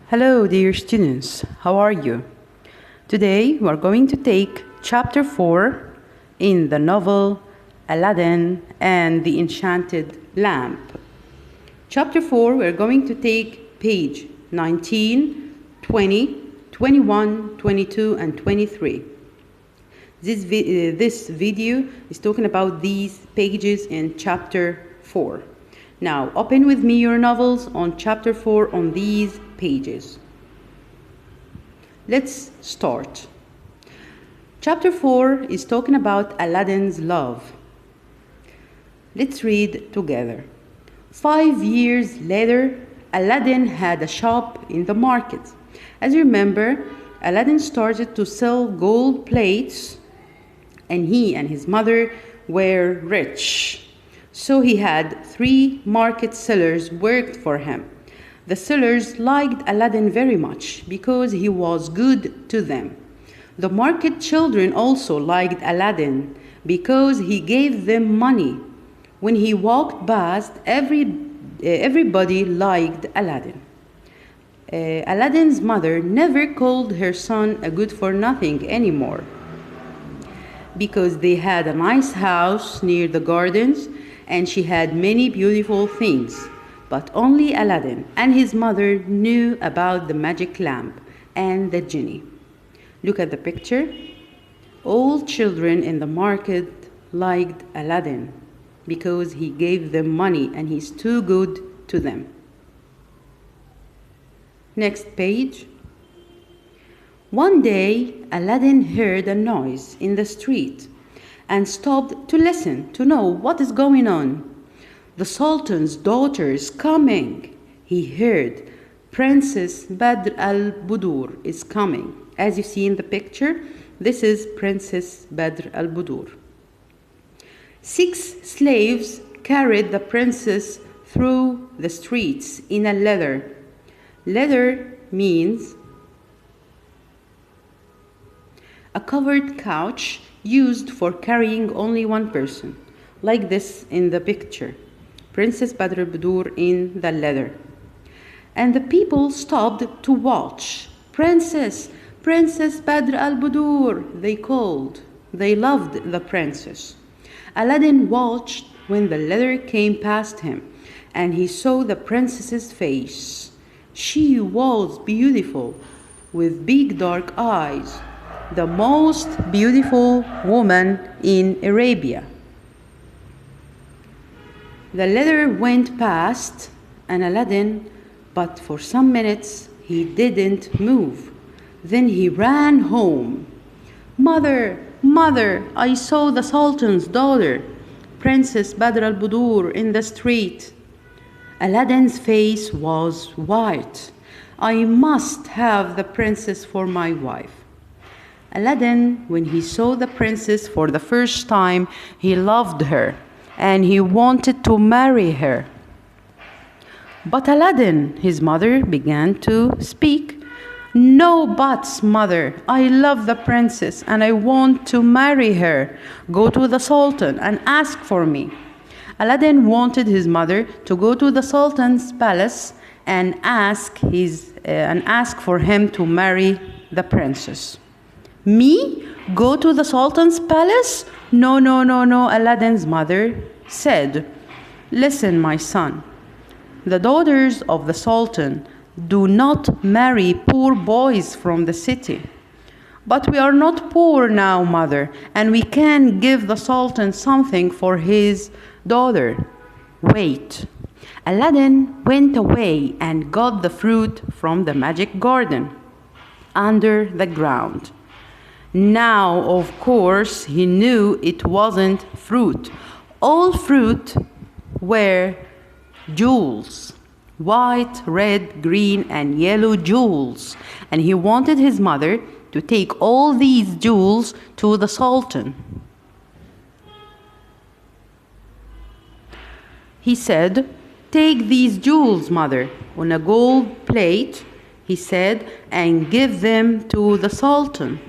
Hello, dear students. How are you? Today, we are going to take Chapter 4 in the novel Aladdin and the Enchanted Lamp. Chapter 4, we are going to take page 19, 20, 21, 22, and 23. This video is talking about these pages in Chapter 4. Now, open with me your novels on Chapter 4 on these pages. Let's start. Chapter 4 is talking about Aladdin's love. Let's read together. 5 years later, Aladdin had a shop in the market. As you remember, Aladdin started to sell gold plates, and he and his mother were rich. So he had 3 market sellers worked for him. The sellers liked Aladdin very much because he was good to them. The market children also liked Aladdin because he gave them money. When he walked past, everybody liked Aladdin. Aladdin's mother never called her son a good-for-nothing anymore because they had a nice house near the gardens and she had many beautiful things. But only Aladdin and his mother knew about the magic lamp and the genie. Look at the picture. All children in the market liked Aladdin because he gave them money and he's too good to them. Next page. One day, Aladdin heard a noise in the street and stopped to listen to know what is going on. The Sultan's daughter is coming. He heard Princess Badr al-Budur is coming. As you see in the picture, this is Princess Badr al-Budur. 6 slaves carried the princess through the streets in a leather. Leather means a covered couch used for carrying only one person, like this in the picture. Princess Badr al-Budur in the leather. And the people stopped to watch. Princess, Princess Badr al-Budur, they called. They loved the princess. Aladdin watched when the leather came past him, and he saw the princess's face. She was beautiful, with big dark eyes, the most beautiful woman in Arabia. The leather went past and Aladdin, but for some minutes he didn't move. Then he ran home. Mother, mother, I saw the Sultan's daughter, Princess Badr al-Budur, in the street. Aladdin's face was white. I must have the princess for my wife. Aladdin, when he saw the princess for the first time, he loved her and he wanted to marry her. But Aladdin, his mother, began to speak. No buts, mother. I love the princess and I want to marry her. Go to the Sultan and ask for me. Aladdin wanted his mother to go to the Sultan's palace and ask for him to marry the princess. Me? Go to the Sultan's palace? No, no, no, no, Aladdin's mother said. Listen, my son. The daughters of the Sultan do not marry poor boys from the city. But we are not poor now, mother, and we can give the Sultan something for his daughter. Wait. Aladdin went away and got the fruit from the magic garden under the ground. Now, of course, he knew it wasn't fruit. All fruit were jewels. White, red, green, and yellow jewels. And he wanted his mother to take all these jewels to the Sultan. He said, take these jewels, mother, on a gold plate, he said, and give them to the Sultan.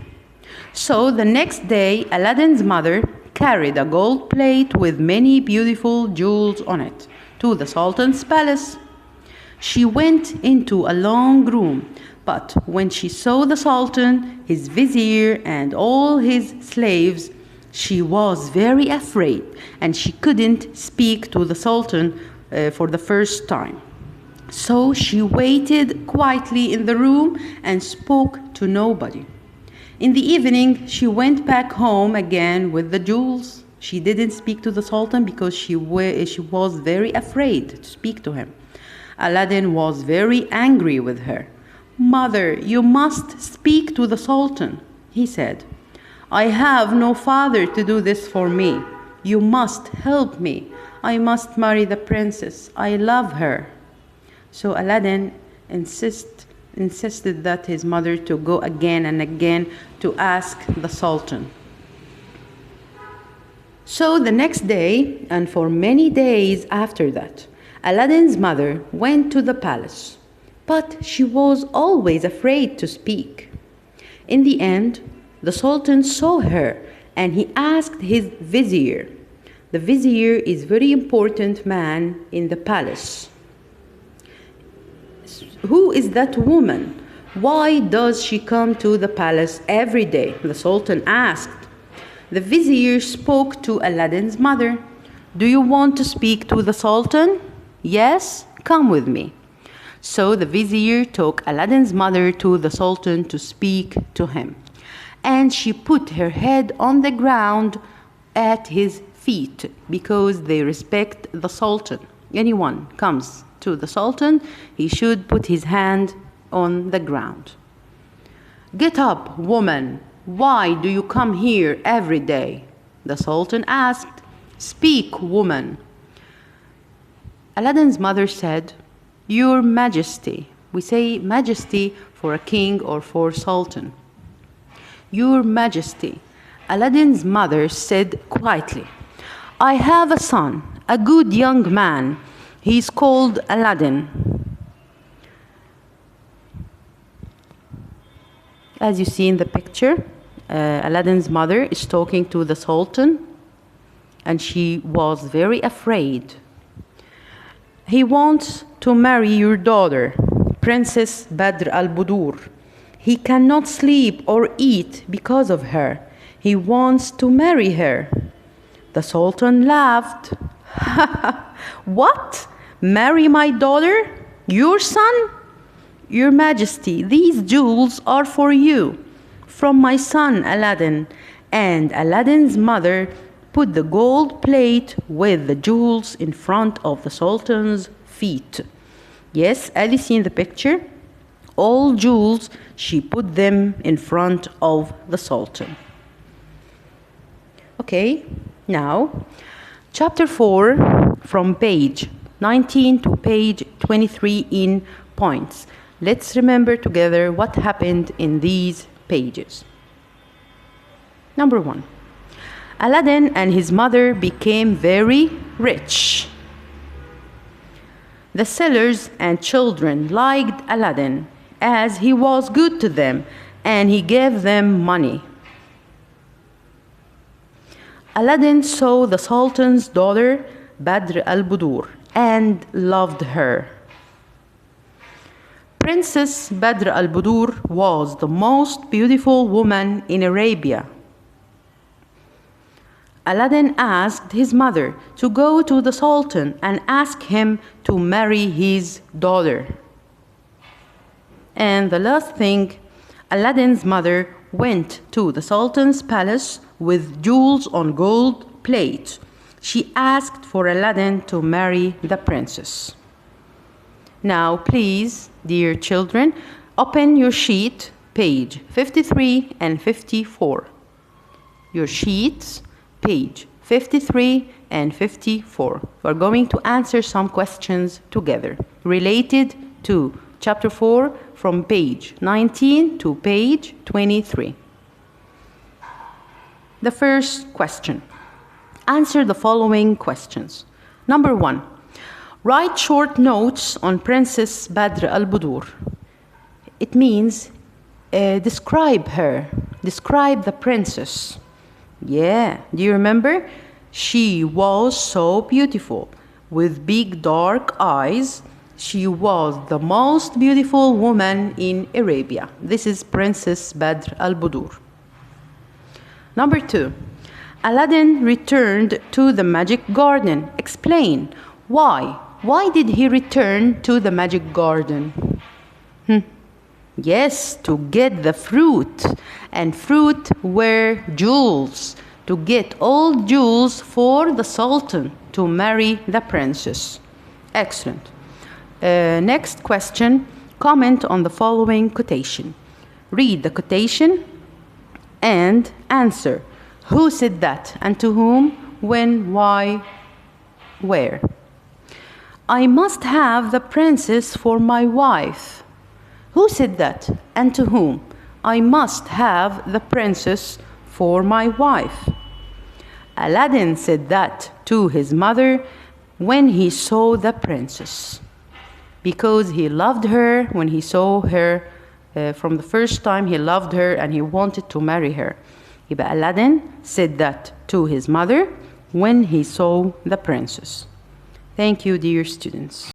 So the next day, Aladdin's mother carried a gold plate with many beautiful jewels on it to the Sultan's palace. She went into a long room, but when she saw the Sultan, his vizier, and all his slaves, she was very afraid, and she couldn't speak to the Sultan for the first time. So she waited quietly in the room and spoke to nobody. In the evening, she went back home again with the jewels. She didn't speak to the Sultan because she was very afraid to speak to him. Aladdin was very angry with her. "Mother, you must speak to the Sultan," he said. "I have no father to do this for me. You must help me. I must marry the princess. I love her." So Aladdin insisted that his mother to go again and again to ask the Sultan. So the next day, and for many days after that, Aladdin's mother went to the palace, but she was always afraid to speak. In the end, the Sultan saw her and he asked his vizier. The vizier is a very important man in the palace. "Who is that woman? Why does she come to the palace every day?" the Sultan asked. The vizier spoke to Aladdin's mother. "Do you want to speak to the Sultan?" "Yes, come with me." So the vizier took Aladdin's mother to the Sultan to speak to him. And she put her head on the ground at his feet because they respect the Sultan. Anyone comes to the Sultan, he should put his hand on the ground. "Get up, woman. Why do you come here every day?" the Sultan asked. "Speak, woman." Aladdin's mother said, "Your Majesty." We say Majesty for a king or for Sultan. "Your Majesty." Aladdin's mother said quietly, "I have a son, a good young man. He's called Aladdin." As you see in the picture, Aladdin's mother is talking to the Sultan, and she was very afraid. "He wants to marry your daughter, Princess Badr al-Budur. He cannot sleep or eat because of her. He wants to marry her." The Sultan laughed. "What? Marry my daughter? Your son?" "Your Majesty, these jewels are for you, from my son Aladdin." And Aladdin's mother put the gold plate with the jewels in front of the Sultan's feet. Yes, as you see in the picture, all jewels, she put them in front of the Sultan. Okay, now, chapter 4 from page 19 to page 23 in points. Let's remember together what happened in these pages. Number 1. Aladdin and his mother became very rich. The sellers and children liked Aladdin as he was good to them and he gave them money. Aladdin saw the Sultan's daughter Badr al-Budur and loved her. Princess Badr al-Budur was the most beautiful woman in Arabia. Aladdin asked his mother to go to the Sultan and ask him to marry his daughter. And the last thing, Aladdin's mother went to the Sultan's palace with jewels on gold plate. She asked for Aladdin to marry the princess. Now, please, dear children, open your sheet, page 53 and 54. Your sheets, page 53 and 54. We're going to answer some questions together related to chapter 4 from page 19 to page 23. The first question. Answer the following questions. Number 1. Write short notes on Princess Badr al-Budur. It means describe her. Describe the princess. Yeah, do you remember? She was so beautiful with big dark eyes, She was the most beautiful woman in Arabia. This is Princess Badr al-Budur. Number 2. Aladdin returned to the magic garden. Explain. Why? Why did he return to the magic garden? Yes, to get the fruit. And fruit were jewels. To get all jewels for the sultan to marry the princess. Excellent. Next question. Comment on the following quotation. Read the quotation and answer. Who said that and to whom, when, why, where? I must have the princess for my wife. Who said that and to whom? I must have the princess for my wife. Aladdin said that to his mother when he saw the princess, because he loved her. When he saw her from the first time, he loved her and he wanted to marry her. يبقى Aladdin said that to his mother when he saw the princess. Thank you, dear students.